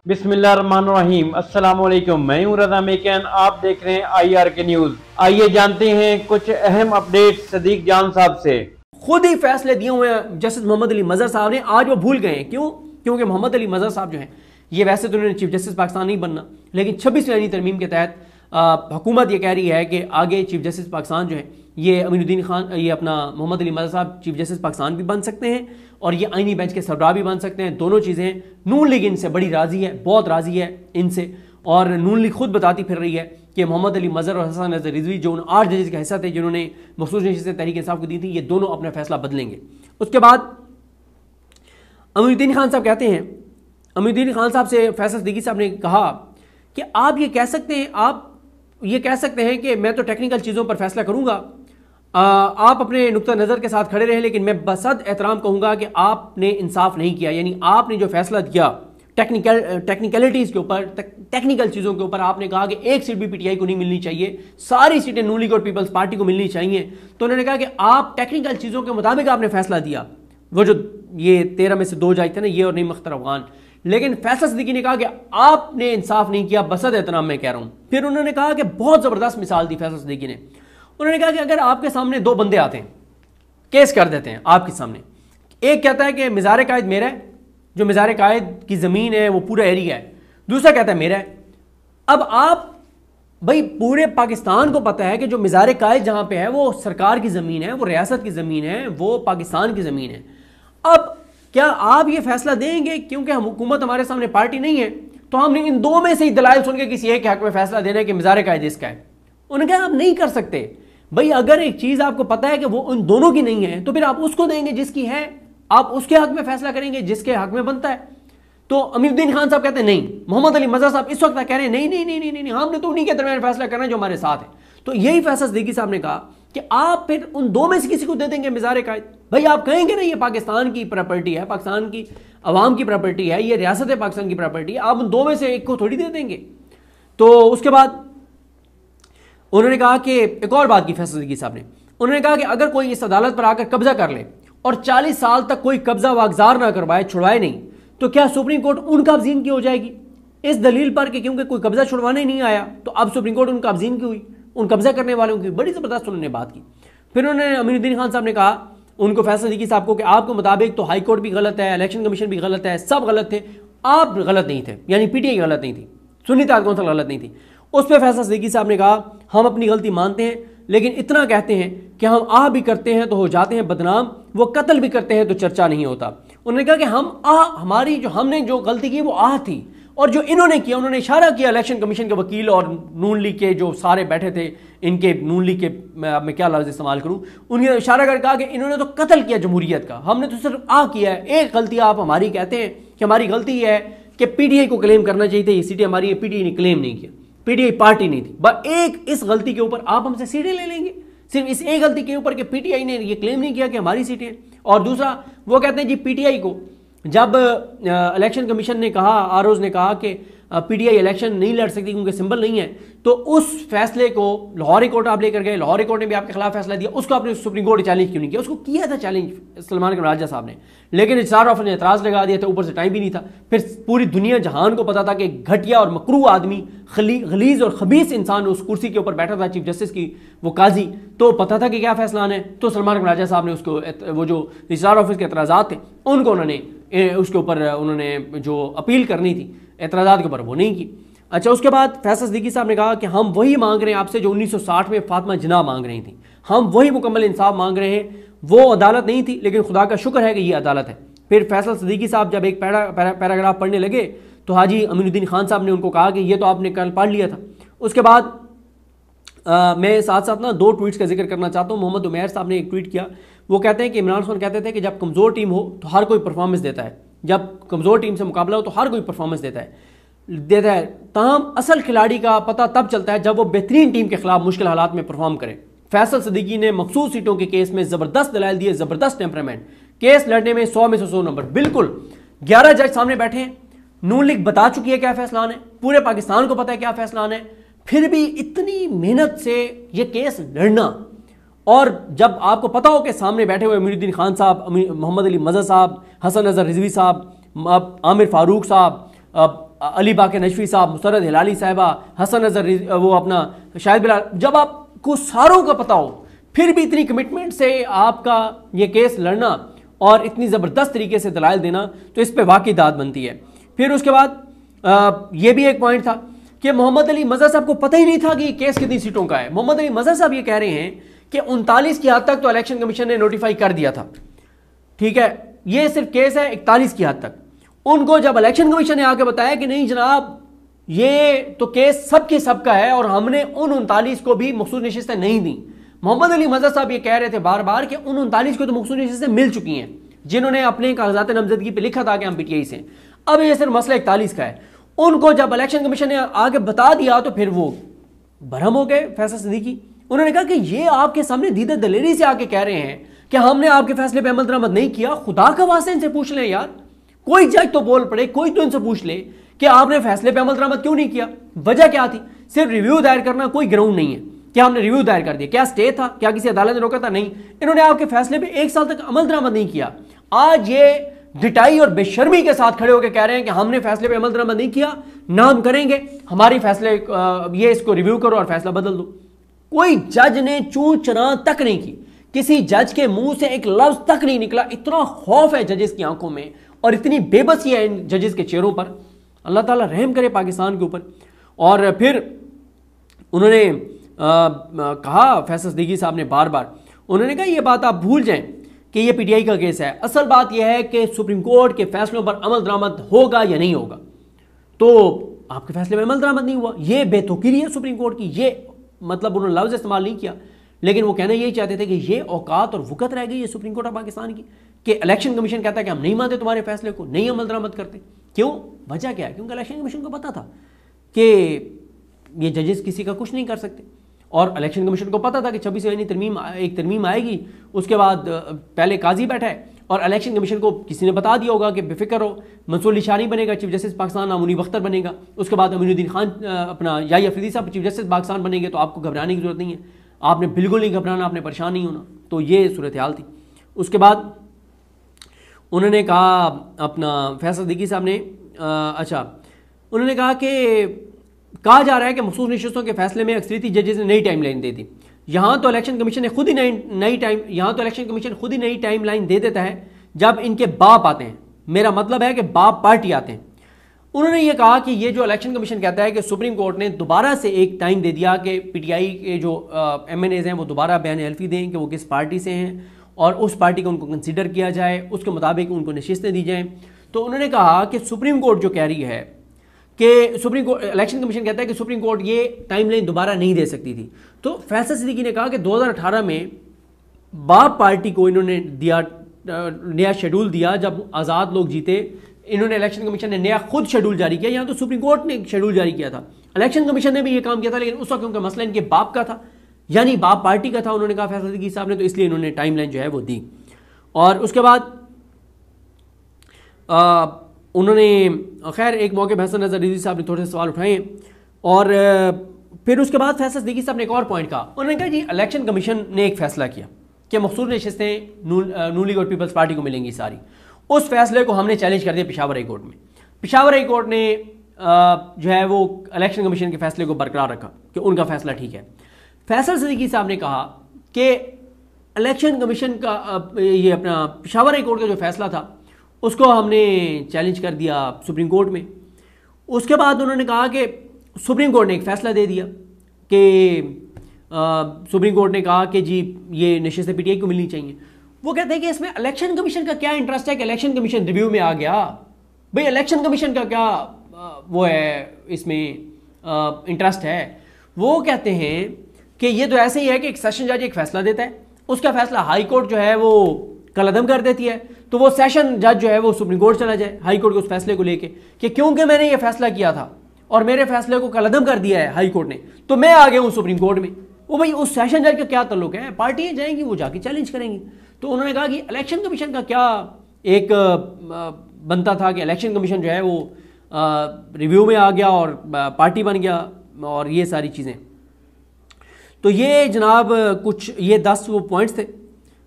बिस्मिल्लाहिर्रहमानिर्रहीम। अस्सलाम वालेकुम। मैं हूं रज़ा मेकन, आप देख रहे हैं IRK न्यूज़। आइए जानते हैं कुछ अहम अपडेट सदीक जान साहब से। खुद ही फैसले दिए हुए हैं जस्टिस मोहम्मद अली मजहर साहब ने, आज वो भूल गए हैं। क्यों? क्योंकि मोहम्मद अली मजहर साहब जो हैं, ये वैसे तो उन्होंने चीफ जस्टिस पाकिस्तान नहीं बनना, लेकिन 26वीं आईनी तरमीम के तहत हुकूमत ये कह रही है कि आगे चीफ जस्टिस पाकिस्तान जो है ये अमीनुद्दीन खान, ये अपना मोहम्मद अली मजहर साहब चीफ जस्टिस पाकिस्तान भी बन सकते हैं और ये आईनी बेंच के सरबराह भी बन सकते हैं। दोनों चीज़ें नून लीग इनसे बड़ी राजी है, बहुत राजी है इनसे, और नून लीग खुद बताती फिर रही है कि मोहम्मद अली मजहर और हसन नज़र रिजवी जो उन 8 जजेस का हिस्सा थे जिन्होंने मखसूस नशिस्तें तहरीक इंसाफ को दी थी, ये दोनों अपना फैसला बदलेंगे। उसके बाद अमीनुद्दीन खान साहब कहते हैं, अमीनुद्दीन खान साहब से फैसल सिद्दीकी साहब ने कहा कि आप ये कह सकते हैं, आप ये कह सकते हैं कि मैं तो टेक्निकल चीज़ों पर फैसला करूंगा, आप अपने नुक्ता नज़र के साथ खड़े रहे, लेकिन मैं बसद एहतराम कहूँगा कि आपने इंसाफ नहीं किया। यानी आपने जो फैसला दिया टेक्निकलिटीज़ के ऊपर, टेक्निकल चीज़ों के ऊपर, आपने कहा कि एक सीट भी PTI को नहीं मिलनी चाहिए, सारी सीटें नून लीग और पीपल्स पार्टी को मिलनी चाहिए। तो उन्होंने कहा कि आप टेक्निकल चीज़ों के मुताबिक आपने फैसला दिया। वो जो ये 13 में से 2 जज थे ना, ये और नईम अख्तर अफगान, लेकिन फैसल सिद्दीकी ने कहा कि आपने इंसाफ नहीं किया, बसद एहतराम मैं कह रहा हूं। फिर उन्होंने कहा कि बहुत ज़बरदस्त मिसाल दी फैसल सिद्दीकी ने। उन्होंने कहा कि अगर आपके सामने 2 बंदे आते हैं, केस कर देते हैं आपके सामने, एक कहता है कि मिज़ार कायद मेरा है, जो मिज़ार कायद की ज़मीन है वो पूरा एरिया है, दूसरा कहता है मेरा है। अब आप भाई पूरे पाकिस्तान को पता है कि जो मिज़ार कायद जहां पे है वो सरकार की ज़मीन है, वो रियासत की ज़मीन है, वो पाकिस्तान की ज़मीन है। अब क्या आप ये फैसला देंगे क्योंकि हम हुकूमत, हमारे सामने पार्टी नहीं है, तो हमने इन 2 में से ही दलाइल सुन के किसी एक के हक में फैसला देना है कि मिज़ार कायद इसका है? उन्होंने कहा आप नहीं कर सकते भाई। अगर एक चीज़ आपको पता है कि वो उन दोनों की नहीं है, तो फिर आप उसको देंगे जिसकी है, आप उसके हक में फैसला करेंगे जिसके हक में बनता है। तो अमीनुद्दीन खान साहब कहते हैं नहीं, मोहम्मद अली मजहर साहब इस वक्त कह रहे हैं नहीं नहीं नहीं नहीं नहीं, हमने तो उन्हीं के दरमियान फैसला करना है जो हमारे साथ है। तो यही फैसल सिद्दीकी साहब ने कहा कि आप फिर उन 2 में से किसी को दे देंगे मिज़ार कायद। भाई आप कहेंगे ना ये पाकिस्तान की प्रॉपर्टी है, पाकिस्तान की अवाम की प्रॉपर्टी है, ये रियासत है पाकिस्तान की प्रॉपर्टी है, आप उन 2 में से एक को थोड़ी दे देंगे। तो उसके बाद उन्होंने कहा कि एक और बात की फैसल सिद्दीकी साहब ने, उन्होंने कहा कि अगर कोई इस अदालत पर आकर कब्जा कर ले और 40 साल तक कोई कब्जा वागजार ना करवाए, छुड़वाए नहीं, तो क्या सुप्रीम कोर्ट उन काबजीन की हो जाएगी इस दलील पर कि क्योंकि कोई कब्जा छुड़वाने नहीं आया तो अब सुप्रीम कोर्ट उन काबजीन की हुई, उन कब्जा करने वालों की? बड़ी ज़बरदस्त उन्होंने बात की। फिर उन्होंने अमीनुद्दीन खान साहब ने कहा उनको, फैसल सिद्दीकी साहब को, कि आपके मुताबिक तो हाई कोर्ट भी गलत है, इलेक्शन कमीशन भी गलत है, सब गलत थे, आप गलत नहीं थे, यानी PTI गलत नहीं थी, सुन्नी ताकत कौंसिल गलत नहीं थी। उस पर फैसल सिद्दीकी साहब ने कहा हम अपनी गलती मानते हैं, लेकिन इतना कहते हैं कि हम आह भी करते हैं तो हो जाते हैं बदनाम, वो कत्ल भी करते हैं तो चर्चा नहीं होता। उन्होंने कहा कि हमारी जो हमने जो गलती की वो आह थी, और जो इन्होंने किया, उन्होंने इशारा किया इलेक्शन कमीशन के वकील और नून लीग के जो सारे बैठे थे, इनके नून लीग के, मैं क्या लफ्ज़ इस्तेमाल करूं, उन्हें इशारा कर कहा कि इन्होंने तो कत्ल किया जमहूरियत का, हमने तो सिर्फ किया है। एक गलती आप हमारी कहते हैं कि हमारी गलती है कि PTI को क्लेम करना चाहिए था, ये सीटें हमारी है, PTI ने क्लेम नहीं किया, PTI पार्टी नहीं थी। बस एक इस गलती के ऊपर आप हमसे सीटें ले लेंगे, सिर्फ इस एक गलती के ऊपर कि PTI ने ये क्लेम नहीं किया कि हमारी सीटें हैं। और दूसरा वो कहते हैं जी PTI को जब इलेक्शन कमीशन ने कहा, ROs ने कहा कि PTI इलेक्शन नहीं लड़ सकती क्योंकि सिंबल नहीं है, तो उस फैसले को लाहौर कोर्ट आप लेकर गए, लाहौर कोर्ट ने भी आपके खिलाफ फैसला दिया, उसको आपने सुप्रीम कोर्ट चैलेंज क्यों नहीं किया? उसको किया था चैलेंज सलमान राजा साहब ने, लेकिन इजहार ऑफर ने एतराज़ लगा दिया था, ऊपर से टाइम भी नहीं था। फिर पूरी दुनिया जहान को पता था कि घटिया और मकरू आदमी, गलीज और खबीस इंसान उस कुर्सी के ऊपर बैठा था चीफ जस्टिस की, वो काजी, तो पता था कि क्या फैसला आना है। तो सलमान राजा साहब ने उसको, वो जो इजहार ऑफिस के एतराज़ात थे उनको उन्होंने उसके ऊपर उन्होंने जो अपील करनी थी एतराज़ात के ऊपर, वो नहीं की। अच्छा, उसके बाद फैसल सिद्दीकी साहब ने कहा कि हम वही मांग रहे हैं आपसे जो 1960 में फातिमा जिन्ना मांग रही थी, हम वही मुकम्मल इंसाफ मांग रहे हैं। वो अदालत नहीं थी, लेकिन खुदा का शुक्र है कि ये अदालत है। फिर फैसल सिद्दीकी साहब जब एक पैराग्राफ पढ़ने लगे तो हाजी अमीनुद्दीन खान साहब ने उनको कहा कि ये तो आपने कल पढ़ लिया था। उसके बाद मैं साथ साथ ना 2 ट्वीट्स का जिक्र करना चाहता हूँ। मोहम्मद उमैर साहब ने एक ट्वीट किया, वो कहते हैं कि इमरान खान कहते थे कि जब कमज़ोर टीम हो तो हर कोई परफॉर्मेंस देता है, जब कमज़ोर टीम से मुकाबला हो तो हर कोई परफॉर्मेंस देता है, ताहम असल खिलाड़ी का पता तब चलता है जब वो बेहतरीन टीम के खिलाफ मुश्किल हालात में परफॉर्म करे। फैसल सिद्दीकी ने मखसूस सीटों के केस में ज़बरदस्त दलाइल दिए, ज़बरदस्त टेम्परामेंट, केस लड़ने में 100 में से 100 नंबर। बिल्कुल 11 जज सामने बैठे हैं, नून लीग बता चुकी है क्या फैसला आना है, पूरे पाकिस्तान को पता है क्या फैसला आना है, फिर भी इतनी मेहनत से ये केस लड़ना, और जब आपको पता हो कि सामने बैठे हुए अमीनुद्दीन खान साहब, मोहम्मद अली मजहर साहब, हसन नज़र रिजवी साहब, आमिर फारूक साहब, अली बाकर नजफी साहब, मुसरत हिलाली साहिबा, हसन अजहर, वो अपना शाहिद बिलाल, जब आपको सारों का पता हो फिर भी इतनी कमिटमेंट से आपका ये केस लड़ना और इतनी ज़बरदस्त तरीके से दलाइल देना, तो इस पर वाकई दाद बनती है। फिर उसके बाद ये भी एक पॉइंट था कि मोहम्मद अली मज़हर साहब को पता ही नहीं था कि ये केस कितनी सीटों का है। मोहम्मद अली मज़हर साहब ये कह रहे हैं कि 39 की हद तक तो इलेक्शन कमीशन ने नोटिफाई कर दिया था, ठीक है, ये सिर्फ केस है 41 की हद तक। उनको जब इलेक्शन कमीशन ने आके बताया कि नहीं जनाब ये तो केस सबके सबका है और हमने उन 39 को भी मखसूस नशिस्तें नहीं दी, मोहम्मद अली मज़हर साहब ये कह रहे थे बार बार कि उन 39 को तो मखसूस नशिस्तें मिल चुकी हैं जिन्होंने अपने कागजात नामजदगी पे लिखा था कि हम पीटीआई से, अब ये सिर्फ मसला 41 का है। उनको जब इलेक्शन कमीशन ने आगे बता दिया तो फिर वो भरम हो गए फैसल सिद्दीकी। उन्होंने कहा कि ये आपके सामने दीदा दलेरी से आके कह रहे हैं कि हमने आपके फैसले पे अमल दरामद नहीं किया। खुदा का वास्ते इनसे पूछ लें यार, कोई जज तो बोल पड़े, कोई तो इनसे पूछ ले कि आपने फैसले पे अमल दरामद क्यों नहीं किया, वजह क्या थी। सिर्फ रिव्यू दायर करना कोई ग्राउंड नहीं है कि हमने रिव्यू दायर कर दिया, क्या स्टे था, क्या किसी अदालत ने रोका था, नहीं, इन्होंने आपके फैसले पे 1 साल तक अमल दरामद नहीं किया। आज ये डिटाई और बेशर्मी के साथ खड़े होकर कह रहे हैं कि हमने फैसले पे अमल दरामद नहीं किया, ना हम करेंगे, हमारी फैसले ये इसको रिव्यू करो और फैसला बदल दो। कोई जज ने चूं चना तक नहीं की, किसी जज के मुंह से एक लफ्ज तक नहीं निकला। इतना खौफ है जजेस की आंखों में और इतनी बेबसी है इन जजेस के चेहरों पर। अल्लाह ताला रहम करे पाकिस्तान के ऊपर। और फिर उन्होंने कहा, फैसल सिद्दीकी साहब ने बार बार उन्होंने कहा ये बात आप भूल जाएं कि ये पीटीआई का केस है, असल बात यह है कि सुप्रीम कोर्ट के फैसलों पर अमल दरामद होगा या नहीं होगा। तो आपके फैसले में अमल दरामद नहीं हुआ, ये बेतुकीरी है सुप्रीम कोर्ट की। ये मतलब उन्होंने लफ्ज़ इस्तेमाल नहीं किया, लेकिन वो कहना यही चाहते थे कि ये औकात और वक़्त रह गई है सुप्रीम कोर्ट ऑफ पाकिस्तान की कि इलेक्शन कमीशन कहता है कि हम नहीं मानते तुम्हारे फैसले को, नहीं अमल दरामद करते। क्यों, वजह क्या है? क्योंकि इलेक्शन कमीशन को पता था कि ये जजेस किसी का कुछ नहीं कर सकते और इलेक्शन कमीशन को पता था कि 26 यानी एक तरमीम आएगी, उसके बाद पहले काजी बैठा है और इलेक्शन कमीशन को किसी ने बता दिया होगा कि बेफिक्र हो, मंसूर लिशानी बनेगा चीफ जस्टिस पाकिस्तान, मुनीब अख्तर बनेगा, उसके बाद अमीनुद्दीन खान अपना याही अफरीदी साहब चीफ जस्टिस पाकिस्तान बनेंगे, तो आपको घबराने की जरूरत नहीं है, आपने बिल्कुल नहीं घबराना, आपने परेशान नहीं होना। तो ये सूरत हाल थी। उसके बाद उन्होंने कहा अपना फैसल सिद्दीकी साहब ने उन्होंने कहा कि कहा जा रहा है कि मखसूस नशिस्तों के फैसले में अक्सरियती जजेस ने नई टाइम लाइन दे दी। यहाँ तो इलेक्शन कमीशन ने खुद ही नई टाइम लाइन दे देता है जब इनके बाप आते हैं, मेरा मतलब है कि बाप पार्टी आते हैं। उन्होंने ये कहा कि ये जो इलेक्शन कमीशन कहता है कि सुप्रीम कोर्ट ने दोबारा से एक टाइम दे दिया कि पीटीआई के जो MNAs हैं वो दोबारा बयान हल्फी दें कि वो किस पार्टी से हैं और उस पार्टी को उनको कंसिडर किया जाए, उसके मुताबिक उनको नशिस्तें दी जाएँ। तो उन्होंने कहा कि सुप्रीम कोर्ट जो कह रही है कि सुप्रीम कोर्ट, इलेक्शन कमीशन कहता है कि सुप्रीम कोर्ट ये टाइमलाइन दोबारा नहीं दे सकती थी। तो फैसल सिद्दीकी ने कहा कि 2018 में बाप पार्टी को इन्होंने दिया, नया शेड्यूल दिया जब आज़ाद लोग जीते, इन्होंने इलेक्शन कमीशन ने नया खुद शेड्यूल जारी किया। यहाँ तो सुप्रीम कोर्ट ने शेड्यूल जारी किया था, इलेक्शन कमीशन ने भी ये काम किया था, लेकिन उस वक्त क्योंकि मसला इनके बाप का था, यानी बाप पार्टी का था, उन्होंने कहा फैसल सिद्दीकी साहब ने, तो इसलिए इन्होंने टाइमलाइन जो है वो दी। और उसके बाद उन्होंने खैर एक मौके पर हसन अजहर साहब ने थोड़े से सवाल उठाए और फिर उसके बाद फैसल सिद्दीकी साहब ने एक और पॉइंट कहा। उन्होंने कहा जी इलेक्शन कमीशन ने एक फैसला किया कि मखसूस नशिस्तें नून लीग और पीपल्स पार्टी को मिलेंगी सारी। उस फैसले को हमने चैलेंज कर दिया पेशावर हाई कोर्ट में। पेशावर हाई कोर्ट ने जो है वो इलेक्शन कमीशन के फैसले को बरकरार रखा कि उनका फैसला ठीक है। फैसल सिद्दीकी साहब ने कहा कि इलेक्शन कमीशन का ये अपना पेशावर हाई कोर्ट का जो फैसला था उसको हमने चैलेंज कर दिया सुप्रीम कोर्ट में। उसके बाद उन्होंने कहा कि सुप्रीम कोर्ट ने एक फ़ैसला दे दिया कि सुप्रीम कोर्ट ने कहा कि जी ये नशिस्तें पीटीआई को मिलनी चाहिए। वो कहते हैं कि इसमें इलेक्शन कमीशन का क्या इंटरेस्ट है कि इलेक्शन कमीशन रिव्यू में आ गया। भाई इलेक्शन कमीशन का क्या वो है इसमें इंटरेस्ट है। वो कहते हैं कि ये तो ऐसे ही है कि एक सेशन जज एक फ़ैसला देता है, उसका फ़ैसला हाई कोर्ट जो है वो कलअदम कर देती है, तो वो सेशन जज जो है वो सुप्रीम कोर्ट चला जाए हाई कोर्ट के उस फैसले को लेके कि क्योंकि मैंने ये फैसला किया था और मेरे फैसले को कलअदम कर दिया है हाई कोर्ट ने, तो मैं आ गया हूँ सुप्रीम कोर्ट में। वो भाई उस सेशन जज का क्या ताल्लुक है, पार्टियाँ जाएंगी वो जाके चैलेंज करेंगी। तो उन्होंने कहा कि इलेक्शन कमीशन का क्या एक बनता था कि इलेक्शन कमीशन जो है वो रिव्यू में आ गया और पार्टी बन गया और ये सारी चीज़ें। तो ये जनाब कुछ ये 10 वो पॉइंट्स थे।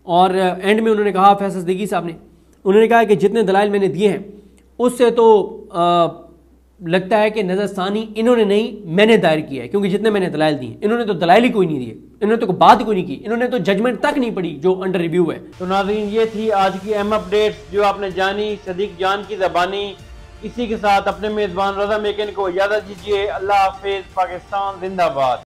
और एंड में उन्होंने कहा फैसल सिद्दीकी साहब ने, उन्होंने कहा कि जितने दलाइल मैंने दिए हैं उससे तो लगता है कि नज़रसानी इन्होंने नहीं, मैंने दायर किया है, क्योंकि जितने मैंने दलाइल दिए, इन्होंने तो दलाइल ही कोई नहीं दिए, इन्होंने तो कोई बात कोई नहीं की, इन्होंने तो जजमेंट तक नहीं पढ़ी जो अंडर रिव्यू है। तो नाज़रीन, ये थी आज की अहम अपडेट्स जो आपने जानी सदीक जान की ज़बानी। इसी के साथ अपने मेज़बान रज़ा मेकन को इजाज़त दीजिए। अल्लाह हाफिज़। पाकिस्तान जिंदाबाद।